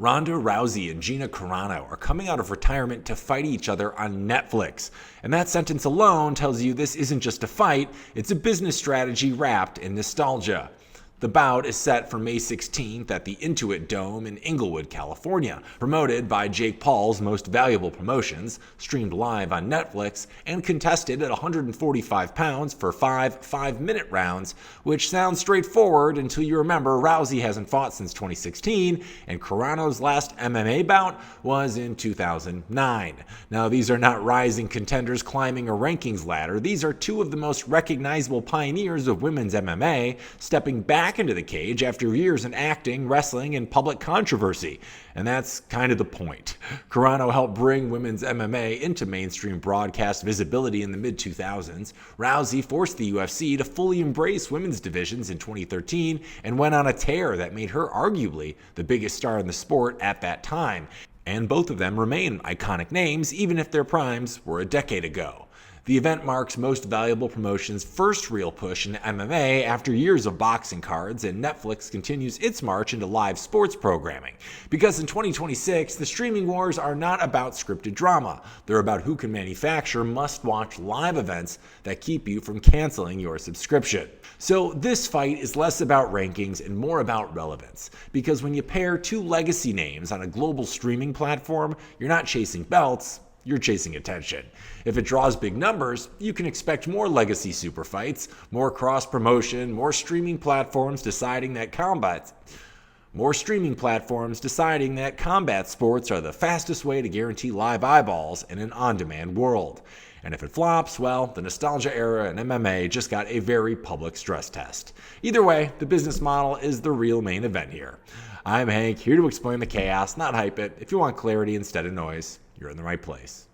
Ronda Rousey and Gina Carano are coming out of retirement to fight each other on Netflix. And that sentence alone tells you this isn't just a fight, it's a business strategy wrapped in nostalgia. The bout is set for May 16th at the Intuit Dome in Inglewood, California, promoted by Jake Paul's Most Valuable Promotions, streamed live on Netflix, and contested at 145 pounds for 5 5-minute rounds, which sounds straightforward until you remember Rousey hasn't fought since 2016, and Carano's last MMA bout was in 2009. Now, these are not rising contenders climbing a rankings ladder. These are two of the most recognizable pioneers of women's MMA, stepping back into the cage after years in acting, wrestling, and public controversy. And that's kind of the point. Carano helped bring women's MMA into mainstream broadcast visibility in the mid-2000s. Rousey forced the UFC to fully embrace women's divisions in 2013 and went on a tear that made her arguably the biggest star in the sport at that time. And both of them remain iconic names, even if their primes were a decade ago. The event marks Most Valuable Promotions' first real push into MMA after years of boxing cards, and Netflix continues its march into live sports programming. Because in 2026, the streaming wars are not about scripted drama. They're about who can manufacture must-watch live events that keep you from canceling your subscription. So this fight is less about rankings and more about relevance. Because when you pair two legacy names on a global streaming platform, you're not chasing belts, you're chasing attention. If it draws big numbers, you can expect more legacy super fights, more cross-promotion, more streaming platforms deciding that combat sports are the fastest way to guarantee live eyeballs in an on-demand world. And if it flops, well, the nostalgia era in MMA just got a very public stress test. Either way, the business model is the real main event here. I'm Hank, here to explain the chaos, not hype it. If you want clarity instead of noise, you're in the right place.